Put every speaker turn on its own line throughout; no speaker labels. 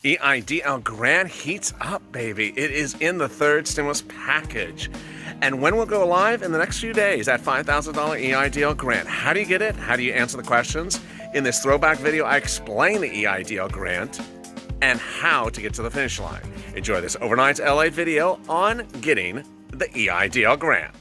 EIDL grant heats up, baby. It is in the third stimulus package. And when we'll go live? In the next few days, that $5,000 EIDL grant. How do you get it? How do you answer the questions? In this throwback video, I explain the EIDL grant and how to get to the finish line. Enjoy this overnight LATE video on getting the EIDL grant.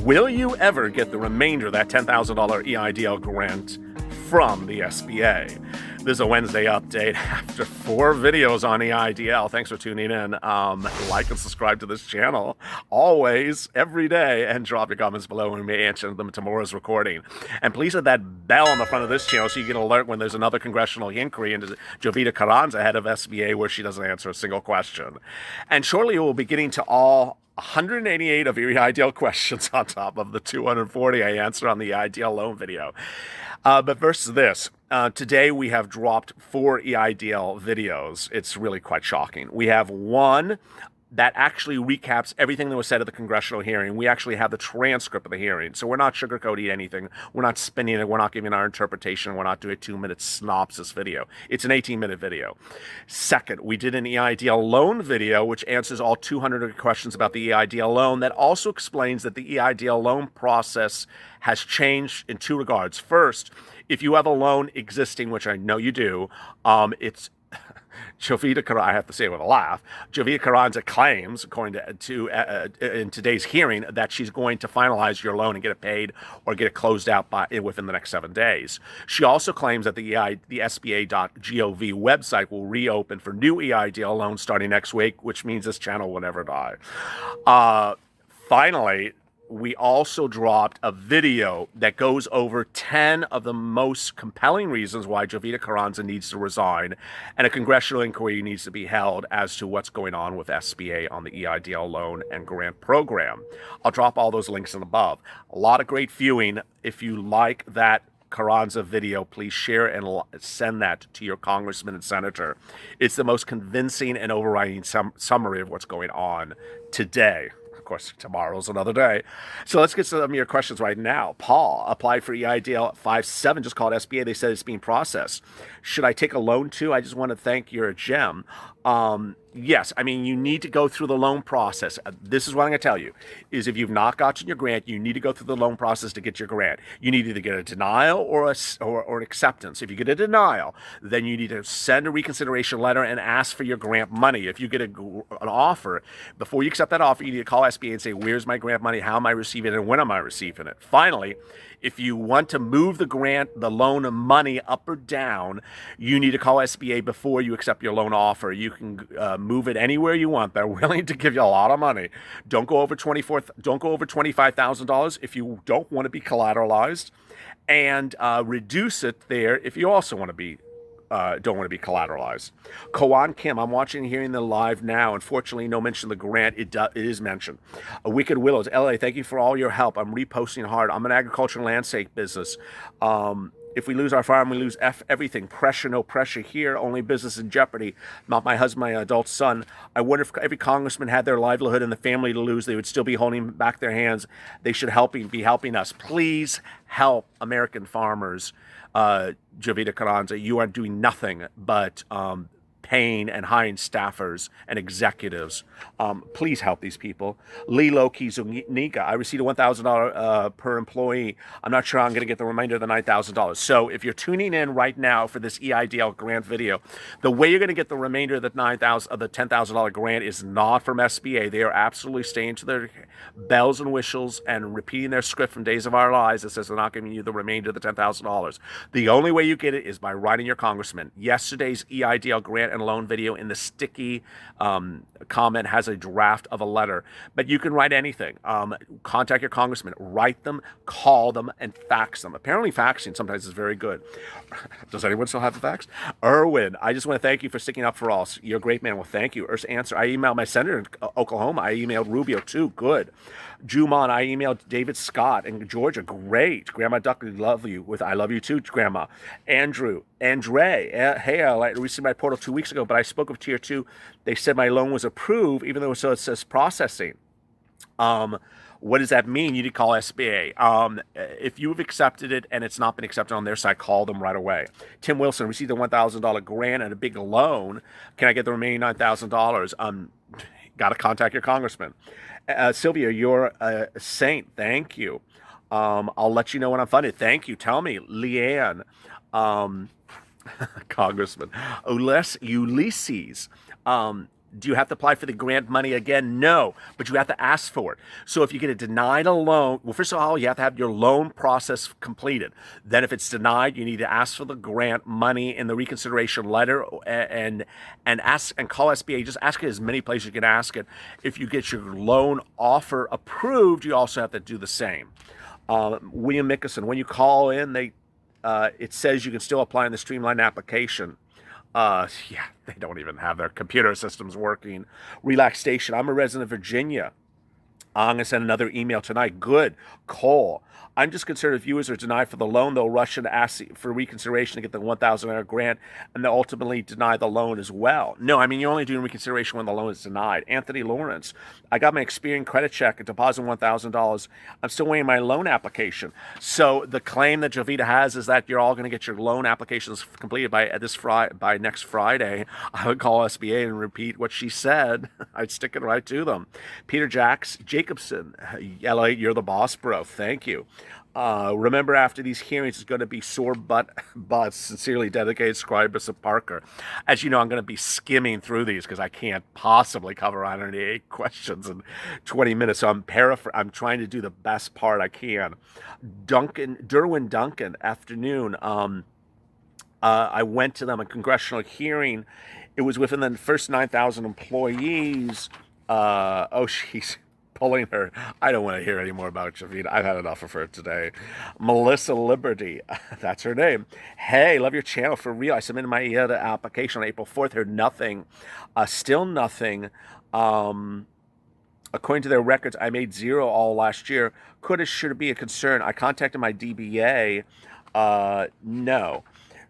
Will you ever get the remainder of that $10,000 EIDL grant from the SBA? This is a Wednesday update after 4 videos on EIDL. Thanks for tuning in. Like and subscribe to this channel always, every day, and drop your comments below and we may answer them tomorrow's recording. And please hit that bell on the front of this channel so you get an alert when there's another congressional inquiry into Jovita Carranza, head of SBA, where she doesn't answer a single question. And shortly we'll be getting to all 188 of your EIDL questions on top of the 240 I answered on the EIDL loan video. But versus this, today we have dropped 4 EIDL videos. It's really quite shocking. We have one that actually recaps everything that was said at the congressional hearing. We actually have the transcript of the hearing. So we're not sugarcoating anything. We're not spinning it. We're not giving our interpretation. We're not doing a 2-minute synopsis video. It's an 18-minute video. Second, we did an EIDL loan video, which answers all 200 questions about the EIDL loan. That also explains that the EIDL loan process has changed in 2 regards. First, if you have a loan existing, which I know you do, it's Jovita Carranza, I have to say it with a laugh, Jovita Carranza claims, according to in today's hearing, that she's going to finalize your loan and get it paid or get it closed out within the next 7 days. She also claims that the SBA.gov website will reopen for new EIDL loans starting next week, which means this channel will never die. Finally, we also dropped a video that goes over 10 of the most compelling reasons why Jovita Carranza needs to resign, and a congressional inquiry needs to be held as to what's going on with SBA on the EIDL loan and grant program. I'll drop all those links in above. A lot of great viewing. If you like that Carranza video, please share and send that to your congressman and senator. It's the most convincing and overriding summary of what's going on today. Of course, tomorrow's another day. So let's get some of your questions right now. Paul applied for EIDL 5.7, just called SBA. They said it's being processed. Should I take a loan too? I just want to thank you're a gem. Yes, I mean, you need to go through the loan process. This is what I'm going to tell you, is if you've not gotten your grant, you need to go through the loan process to get your grant. You need to either get a denial or an acceptance. If you get a denial, then you need to send a reconsideration letter and ask for your grant money. If you get an offer, before you accept that offer, you need to call SBA and say, where's my grant money? How am I receiving it? And when am I receiving it? Finally, if you want to move the grant, the loan money up or down, you need to call SBA before you accept your loan offer. You can move it anywhere you want. They're willing to give you a lot of money. Don't go over $25,000 if you don't want to be collateralized, and reduce it there if you also want to be don't want to be collateralized. Koan Kim, I'm watching and hearing the live now. Unfortunately, no mention of the grant. It is mentioned. Wicked Willows, LA, thank you for all your help. I'm reposting hard. I'm an agriculture and landscape business. If we lose our farm, we lose everything. Pressure, no pressure here. Only business in jeopardy. Not my husband, my adult son. I wonder if every congressman had their livelihood and the family to lose, they would still be holding back their hands. They should be helping us. Please help American farmers. Jovita Carranza, you are doing nothing but paying and hiring staffers and executives. Please help these people. Lilo Kizuniga, I received a $1,000 per employee. I'm not sure I'm going to get the remainder of the $9,000. So if you're tuning in right now for this EIDL grant video, the way you're going to get the remainder of the $10,000 grant is not from SBA. They are absolutely staying to their bells and whistles and repeating their script from Days of Our Lives that says they're not giving you the remainder of the $10,000. The only way you get it is by writing your congressman. Yesterday's EIDL grant and loan video in the sticky comment has a draft of a letter. But you can write anything. Contact your congressman, write them, call them, and fax them. Apparently faxing sometimes is very good. Does anyone still have the fax? Erwin, I just want to thank you for sticking up for us. You're a great man. Well, thank you. Answer, I emailed my senator in Oklahoma. I emailed Rubio too. Good. Juman, I emailed David Scott in Georgia. Great. Grandma Duckley, love you. I love you too, Grandma. Andre, hey, I received my portal 2 weeks ago, but I spoke of Tier 2. They said my loan was approved, even though it says processing. What does that mean? You need to call SBA. If you've accepted it and it's not been accepted on their side, call them right away. Tim Wilson received a $1,000 grant and a big loan. Can I get the remaining $9,000? Got to contact your congressman. Sylvia, you're a saint. Thank you. I'll let you know when I'm funded. Thank you. Tell me. Leanne, Congressman. Ulysses, do you have to apply for the grant money again? No, but you have to ask for it. So if you get a denied a loan, well, first of all, you have to have your loan process completed. Then if it's denied, you need to ask for the grant money in the reconsideration letter and ask and call SBA. Just ask it as many places you can ask it. If you get your loan offer approved, you also have to do the same. William Mickelson, when you call in, it says you can still apply in the streamlined application. Yeah, they don't even have their computer systems working. Relaxation. I'm a resident of Virginia. I'm going to send another email tonight. Good. Cole. I'm just concerned if viewers are denied for the loan, they'll rush in to ask for reconsideration to get the $1,000 grant, and they'll ultimately deny the loan as well. No, I mean, you're only doing reconsideration when the loan is denied. Anthony Lawrence, I got my Experian credit check and deposited $1,000. I'm still waiting my loan application. So the claim that Jovita has is that you're all going to get your loan applications completed by next Friday. I would call SBA and repeat what she said. I'd stick it right to them. Peter Jacobson, LALATE, you're the boss, bro. Thank you. Remember, after these hearings, it's going to be sore butts. Sincerely dedicated, Scribus of Parker. As you know, I'm going to be skimming through these because I can't possibly cover 108 questions in 20 minutes. So I'm trying to do the best part I can. Derwin Duncan, afternoon. I went to them a congressional hearing. It was within the first 9,000 employees. She's pulling her. I don't want to hear any more about Jovita. I've had enough of her today. Melissa Liberty, that's her name. Hey, love your channel for real. I submitted my EIDL application on April 4th. Heard nothing. Still nothing. According to their records, I made zero all last year. Should it be a concern? I contacted my DBA. No.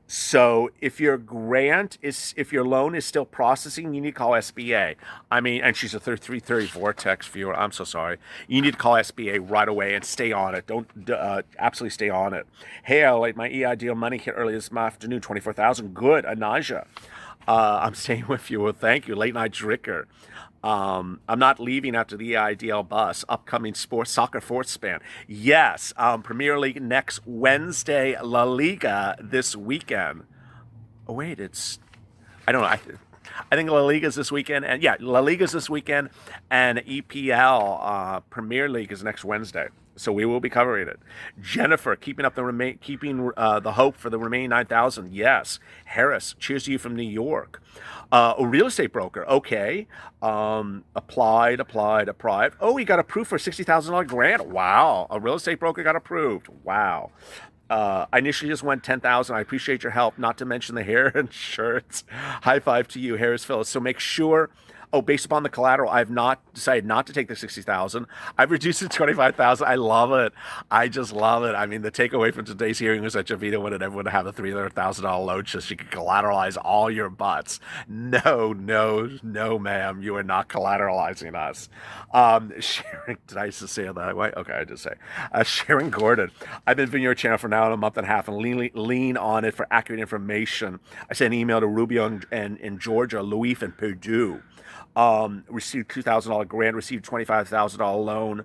So if your loan is still processing, you need to call SBA. I mean, and she's a 330 Vortex viewer. I'm so sorry. You need to call SBA right away and stay on it. Don't absolutely stay on it. Hey, my EIDL money hit early this afternoon, 24,000. Good, Anaja. I'm staying with you. Well, thank you. Late night dricker. I'm not leaving after the EIDL bus. Upcoming soccer fourth span. Yes, Premier League next Wednesday. La Liga this weekend. Oh wait, I don't know. I think La Liga's this weekend, and yeah, La Liga's this weekend, and EPL Premier League is next Wednesday. So we will be covering it. Jennifer, keeping the hope for the remaining 9,000. Yes. Harris, cheers to you from New York. A real estate broker. Okay. Applied. Oh, he got approved for a $60,000 grant. Wow. A real estate broker got approved. Wow. I initially just went 10,000. I appreciate your help, not to mention the hair and shirts. High five to you, Harris Phillips. So make sure. Oh, based upon the collateral, I've decided not to take the $60,000. I've reduced it to $25,000. I love it. I just love it. I mean, the takeaway from today's hearing was that Jovita wanted everyone to have a $300,000 loan so she could collateralize all your butts. No, ma'am. You are not collateralizing us. Sharon, did I just say that way? Okay, I did say. Sharon Gordon, I've been viewing your channel for now a month and a half and lean on it for accurate information. I sent an email to Rubio in Georgia, Louis and Purdue. Received $2,000 grant, received $25,000 loan,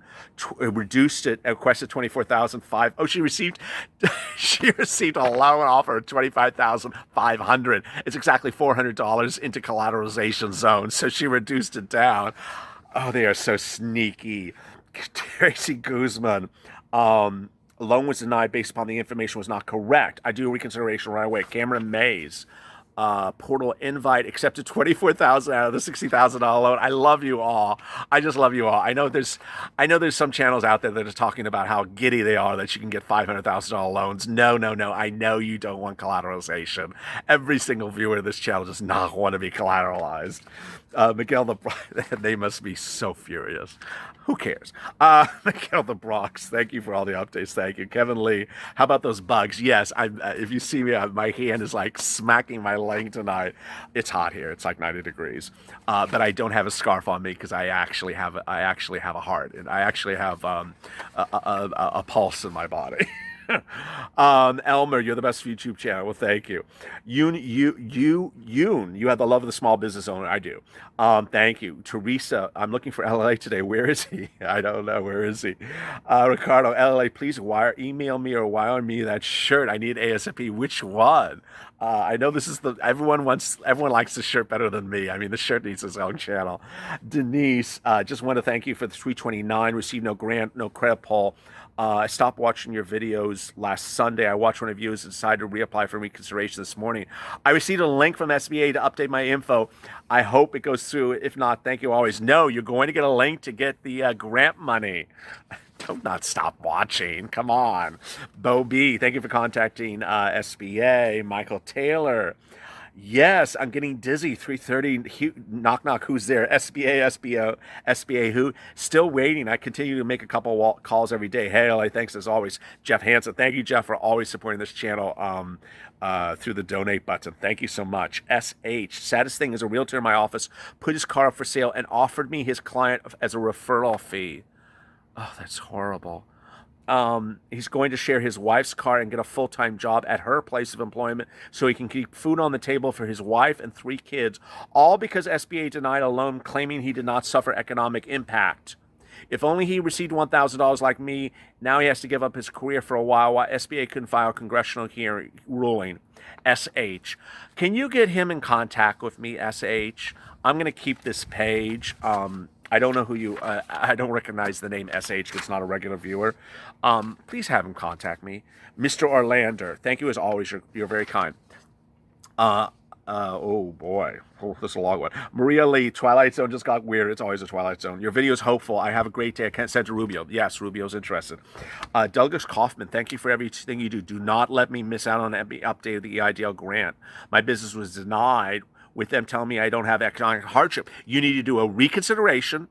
reduced it, requested $24,500. Oh, she received a loan offer of $25,500. It's exactly $400 into collateralization zone, so she reduced it down. Oh, they are so sneaky. Tracy Guzman, loan was denied based upon the information was not correct. I do a reconsideration right away. Cameron Mays. portal invite, accepted 24,000 out of the $60,000 loan. I love you all. I just love you all. I know there's some channels out there that are talking about how giddy they are that you can get $500,000 loans. No. I know you don't want collateralization. Every single viewer of this channel does not want to be collateralized. Miguel, they must be so furious. Who cares? Miguel the Bronx, thank you for all the updates. Thank you. Kevin Lee, how about those bugs? Yes, if you see me, my hand is like smacking my leg tonight. It's hot here. It's like 90 degrees. But I don't have a scarf on me because I actually have a heart, and I actually have a pulse in my body. Elmer, you're the best YouTube channel. Well, thank you. You have the love of the small business owner. I do. Thank you. Teresa, I'm looking for LA today. Where is he? I don't know. Where is he? Ricardo, LA, please email me or wire me that shirt. I need ASAP. Which one? I know this is everyone likes the shirt better than me. I mean, the shirt needs its own channel. Denise, just want to thank you for the 329. Received no grant, no credit pull. I stopped watching your videos last Sunday. I watched one of yours and decided to reapply for reconsideration this morning. I received a link from SBA to update my info. I hope it goes through. If not, thank you always. No, you're going to get a link to get the grant money. Don't not stop watching. Come on. Bo B, thank you for contacting SBA. Michael Taylor. Yes, I'm getting dizzy. 3:30. Knock, knock. Who's there? SBA. Who? Still waiting. I continue to make a couple calls every day. Hey, LA, thanks as always. Jeff Hansen. Thank you, Jeff, for always supporting this channel through the donate button. Thank you so much. SH. Saddest thing is a realtor in my office put his car up for sale and offered me his client as a referral fee. Oh, that's horrible. He's going to share his wife's car and get a full-time job at her place of employment so he can keep food on the table for his wife and 3 kids, all because SBA denied a loan claiming he did not suffer economic impact. If only he received $1,000 like me, now he has to give up his career for a while SBA couldn't file a congressional hearing ruling. SH. Can you get him in contact with me, SH? I'm going to keep this page. I don't know who you, I don't recognize the name SH. It's not a regular viewer. Please have him contact me. Mr. Orlander, thank you as always. You're very kind. Oh boy. Oh, this is a long one. Maria Lee, Twilight Zone just got weird. It's always a Twilight Zone. Your video is hopeful. I have a great day. I can't send to Rubio. Yes, Rubio's interested. Douglas Kaufman, thank you for everything you do. Do not let me miss out on the update of the EIDL grant. My business was denied with them telling me I don't have economic hardship. You need to do a reconsideration,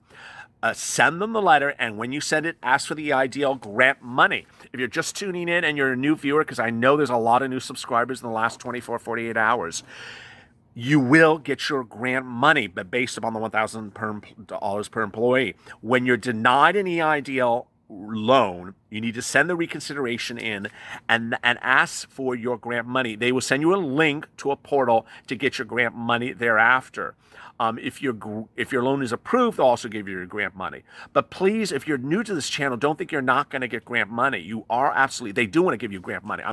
send them the letter, and when you send it, ask for the EIDL grant money. If you're just tuning in and you're a new viewer, because I know there's a lot of new subscribers in the last 24, 48 hours, you will get your grant money, but based upon the $1,000 per employee. When you're denied an EIDL loan, you need to send the reconsideration in and ask for your grant money. They will send you a link to a portal to get your grant money thereafter. If your loan is approved, they'll also give you your grant money. But please, if you're new to this channel, don't think you're not going to get grant money. You are absolutely, they do want to give you grant money.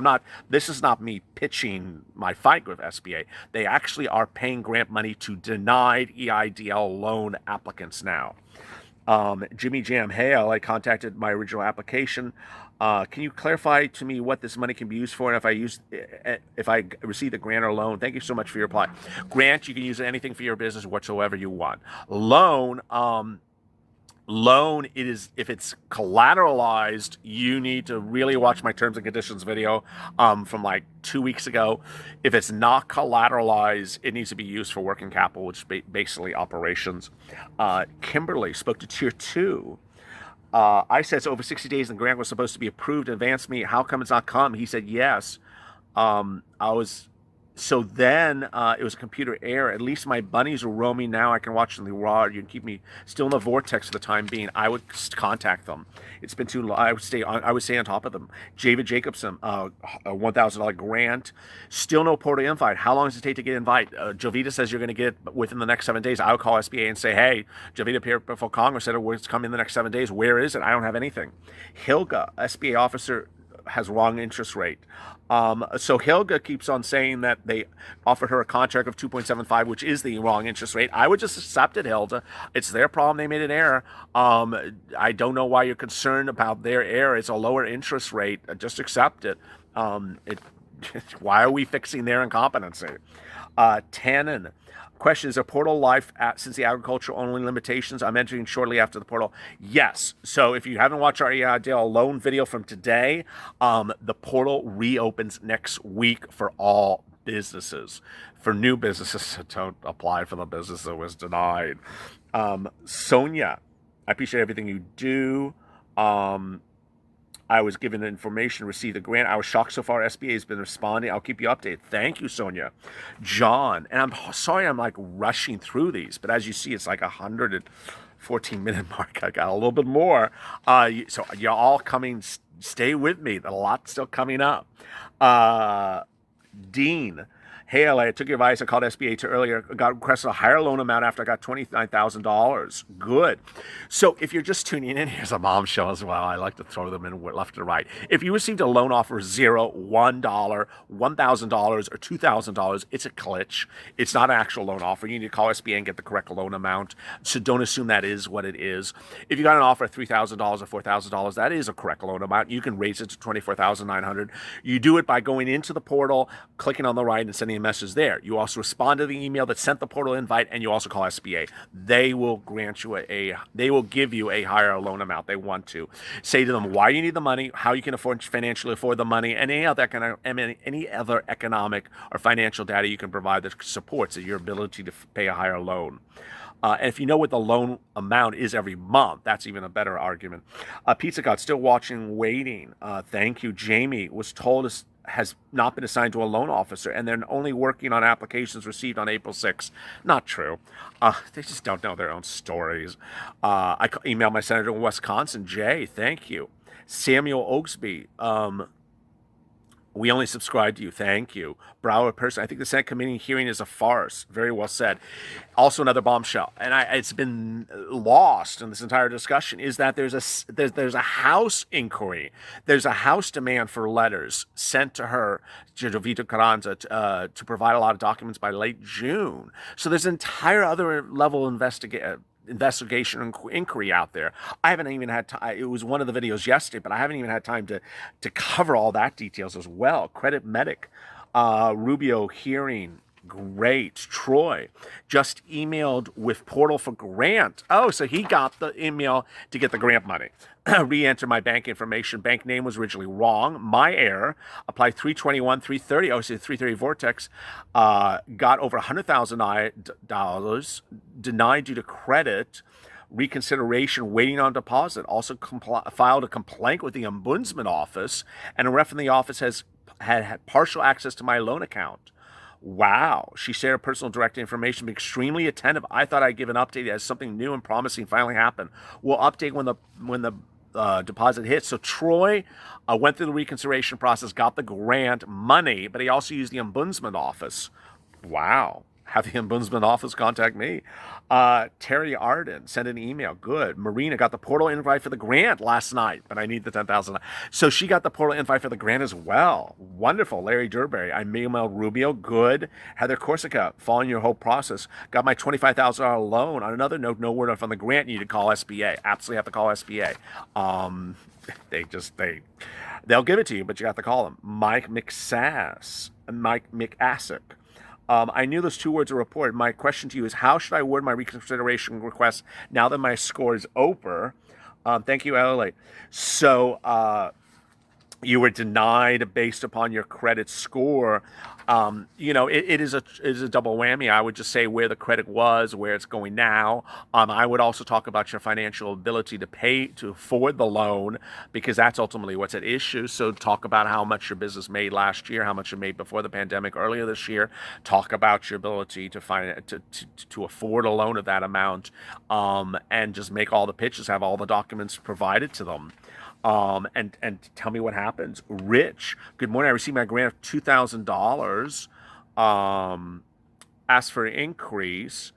This is not me pitching my fight with SBA. They actually are paying grant money to denied EIDL loan applicants now. Jimmy Jam, hey, I contacted my original application. Can you clarify to me what this money can be used for, and if I receive the grant or loan? Thank you so much for your reply. Grant, you can use anything for your business whatsoever you want. Loan, if it's collateralized, you need to really watch my terms and conditions video from like 2 weeks ago. If it's not collateralized, it needs to be used for working capital, which is basically operations. Kimberly spoke to Tier 2. I said it's over 60 days and the grant was supposed to be approved and advanced me. How come it's not come? He said yes. So then it was a computer error. At least my bunnies are roaming now. I can watch them in the raw. You can keep me still in the vortex for the time being. I would contact them. It's been too long. I would stay on top of them. David Jacobson, a $1,000 grant. Still no portal invite. How long does it take to get invite? Jovita says you're going to get it within the next 7 days. I would call SBA and say, hey, Jovita appeared before Congress, said it's coming in the next 7 days. Where is it? I don't have anything. Hilga, SBA officer, has wrong interest rate. So Hilga keeps on saying that they offered her a contract of 2.75, which is the wrong interest rate. I would just accept it, Hilda. It's their problem. They made an error. I don't know why you're concerned about their error. It's a lower interest rate. Just accept it. Why are we fixing their incompetency? Tannen. Question, is a portal live since the agriculture only limitations? I'm entering shortly after the portal. Yes. So if you haven't watched our EIDL loan video from today, the portal reopens next week for all businesses. For new businesses, don't apply for the business that was denied. Sonia, I appreciate everything you do. I was given the information, received the grant. I was shocked so far. SBA has been responding. I'll keep you updated. Thank you, Sonia. John, and I'm sorry I'm like rushing through these, but as you see, it's like 114-minute mark. I got a little bit more. So you're all coming. Stay with me. A lot still coming up. Dean. Hey, LA, I took your advice. I called SBA to earlier. Got requested a higher loan amount after I got $29,000. Good. So if you're just tuning in, here's a bombshell as well. I like to throw them in left and right. If you received a loan offer $0, $1, $1,000, or $2,000, it's a glitch. It's not an actual loan offer. You need to call SBA and get the correct loan amount. So don't assume that is what it is. If you got an offer of $3,000 or $4,000, that is a correct loan amount. You can raise it to $24,900. You do it by going into the portal, clicking on the right, and sending a message there. You also respond to the email that sent the portal invite, and you also call SBA. They will grant you they will give you a higher loan amount. They want to. Say to them why you need the money, how you can financially afford the money, and any other economic or financial data you can provide that supports your ability to pay a higher loan. And if you know what the loan amount is every month, that's even a better argument. Pizza God, still watching, waiting. Thank you. Jamie was told has not been assigned to a loan officer, and they're only working on applications received on April 6th. Not true. They just don't know their own stories. I emailed my senator in Wisconsin, Jay. Thank you. Samuel Oaksby. We only subscribe to you. Thank you. Brower person, I think the Senate committee hearing is a farce. Very well said. Also another bombshell, and it's been lost in this entire discussion, is that there's a House inquiry. There's a House demand for letters sent to her, Jovita Carranza, to provide a lot of documents by late June. So there's an entire other level of investigation and inquiry out there. I haven't even had time. It was one of the videos yesterday, but I haven't even had time to cover all that details as well. Credit Medic, Rubio hearing, great. Troy just emailed with portal for grant. Oh, so he got the email to get the grant money. Re-enter my bank information. Bank name was originally wrong. My error. Apply 321, 330. Oh, so 330 Vortex. Got over $100,000 denied due to credit. Reconsideration, waiting on deposit. Also filed a complaint with the Ombudsman office, and a rep from the office has had partial access to my loan account. Wow. She shared her personal direct information, be extremely attentive. I thought I'd give an update as something new and promising finally happened. We'll update when the deposit hits. So Troy went through the reconsideration process, got the grant money, but he also used the Ombudsman office. Wow. Have the Ombudsman office contact me. Terry Arden sent an email. Good. Marina got the portal invite for the grant last night, but I need the $10,000. So she got the portal invite for the grant as well. Wonderful. Larry Durberry. I emailed Rubio. Good. Heather Corsica, following your whole process. Got my $25,000 loan. On another note, no word from the grant. You need to call SBA. Absolutely have to call SBA. They'll give it to you, but you have to call them. Mike McAssick. I knew those two words are reported. My question to you is, how should I word my reconsideration request now that my score is over? Thank you, LALATE. So you were denied based upon your credit score. It is a double whammy. I would just say where the credit was, where it's going now. I would also talk about your financial ability to afford the loan, because that's ultimately what's at issue. So talk about how much your business made last year, how much you made before the pandemic earlier this year. Talk about your ability to afford a loan of that amount, and just make all the pitches, have all the documents provided to them. And tell me what happens. Rich, good morning. I received my grant of $2,000. Asked for an increase.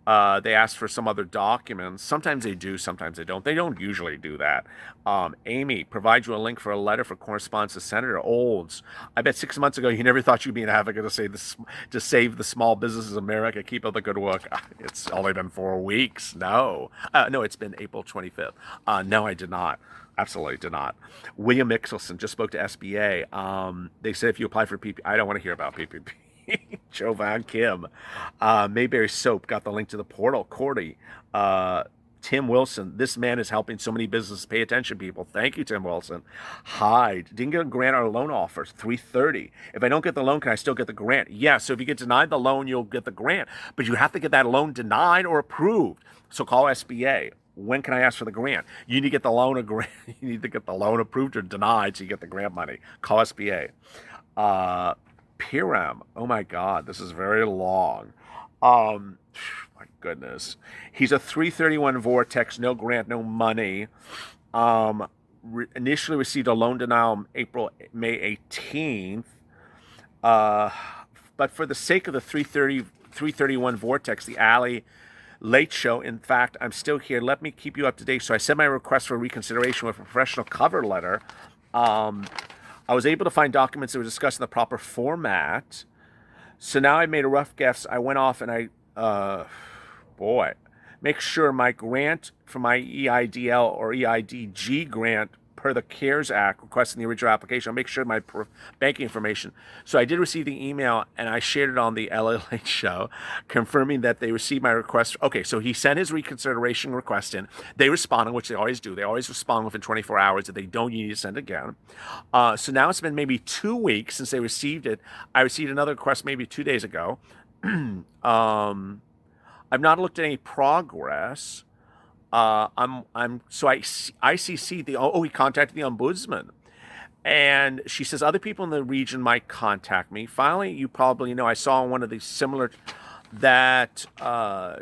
They asked for some other documents. Sometimes they do, sometimes they don't. They don't usually do that. Amy, provide you a link for a letter for correspondence to Senator Olds. I bet 6 months ago you never thought you'd be an advocate to save the small businesses of America. Keep up the good work. It's only been 4 weeks. No, it's been April 25th. No, I did not. Absolutely did not. William Mickelson just spoke to SBA. They said if you apply for PPP, I don't want to hear about PPP. Jovan Kim. Mayberry Soap got the link to the portal. Cordy. Tim Wilson. This man is helping so many businesses. Pay attention, people. Thank you, Tim Wilson. Hyde. Didn't get a grant or loan offer. 330. If I don't get the loan, can I still get the grant? Yeah, so if you get denied the loan, you'll get the grant. But you have to get that loan denied or approved. So call SBA. When can I ask for the grant? You need to get the loan you need to get the loan approved or denied so you get the grant money. Call SBA. Piram. Oh my God, this is very long. My goodness. He's a 331 Vortex, no grant, no money. Initially received a loan denial May 18th. But for the sake of the 331 Vortex, the LALATE show, in fact, I'm still here. Let me keep you up to date. So I sent my request for reconsideration with a professional cover letter. I was able to find documents that were discussed in the proper format. So now I made a rough guess. I went off and make sure my grant for my EIDL or EIDG grant per the CARES Act requesting the original application. I'll make sure my banking information. So I did receive the email and I shared it on the LALATE show confirming that they received my request. Okay, so he sent his reconsideration request in. They responded, which they always do. They always respond within 24 hours. If they don't, you need to send it again. So now it's been maybe 2 weeks since they received it. I received another request maybe 2 days ago. I've not looked at any progress. I ICC he contacted the ombudsman, and she says other people in the region might contact me. Finally, you probably know I saw one of these similar that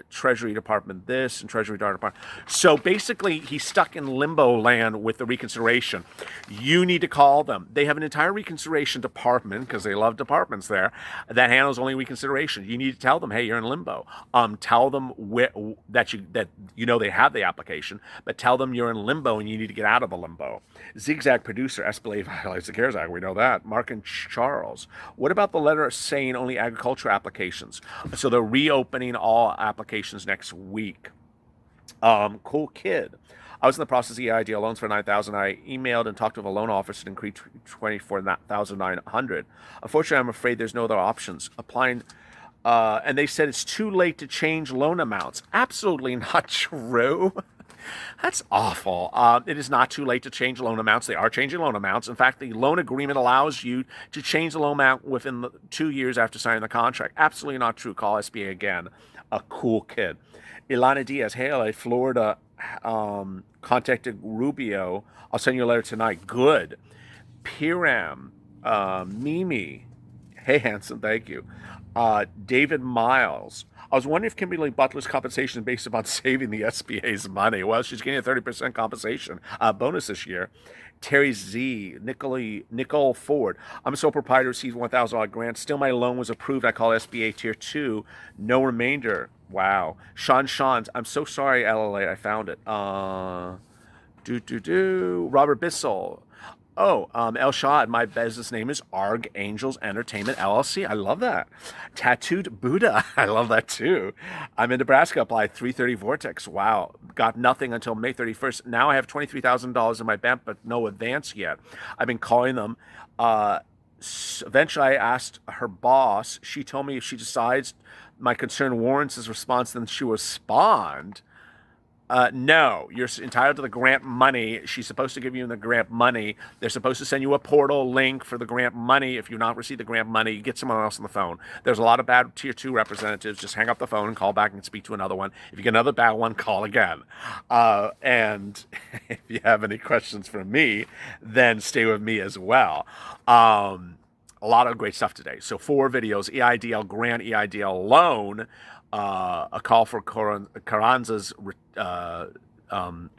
Treasury Department this and Treasury Department. So basically, he's stuck in limbo land with the reconsideration. You need to call them. They have an entire reconsideration department, because they love departments there, that handles only reconsideration. You need to tell them, hey, you're in limbo. Tell them that you know they have the application, but tell them you're in limbo and you need to get out of the limbo. Zigzag producer, SBA violates the CARES Act. We know that. Mark and Charles. What about the letter saying only agricultural applications? So they're reopening all applications next week. Cool kid. I was in the process of EIDL loans for $9,000. I emailed and talked to a loan officer to increase $24,900. Unfortunately, I'm afraid there's no other options. Applying, and they said it's too late to change loan amounts. Absolutely not true. That's awful. It is not too late to change loan amounts. They are changing loan amounts. In fact, the loan agreement allows you to change the loan amount within 2 years after signing the contract. Absolutely not true. Call SBA again. A cool kid. Ilana Diaz, hey, LA, Florida, contacted Rubio. I'll send you a letter tonight. Good. Piram, Mimi. Hey, Hanson, thank you. David Miles. I was wondering if Kimberly Butler's compensation is based upon saving the SBA's money. Well, she's getting a 30% compensation bonus this year. Terry Z, Nicole Ford. I'm a sole proprietor, received $1,000 grant. Still, my loan was approved. I call SBA Tier 2. No remainder. Wow. Sean's. I'm so sorry, LLA. I found it. Robert Bissell. Oh, El Shad, my business name is Arg Angels Entertainment LLC. I love that. Tattooed Buddha. I love that too. I'm in Nebraska, applied 330 Vortex. Wow. Got nothing until May 31st. Now I have $23,000 in my bank, but no advance yet. I've been calling them. Eventually I asked her boss. She told me if she decides my concern warrants his response, then she will respond. No, you're entitled to the grant money. She's supposed to give you the grant money. They're supposed to send you a portal link for the grant money. If you've not received the grant money, get someone else on the phone. There's a lot of bad Tier 2 representatives. Just hang up the phone and call back and speak to another one. If you get another bad one, call again. And if you have any questions for me, then stay with me as well. A lot of great stuff today. So 4 videos: EIDL grant, EIDL loan, a call for Carranza's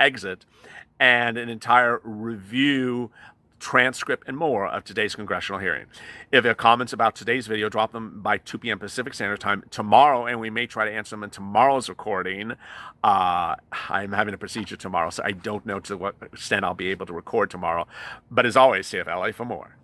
exit, and an entire review, transcript, and more of today's congressional hearing. If you have comments about today's video, drop them by 2 p.m. Pacific Standard Time tomorrow, and we may try to answer them in tomorrow's recording. I'm having a procedure tomorrow, so I don't know to what extent I'll be able to record tomorrow. But as always, CFLA for more.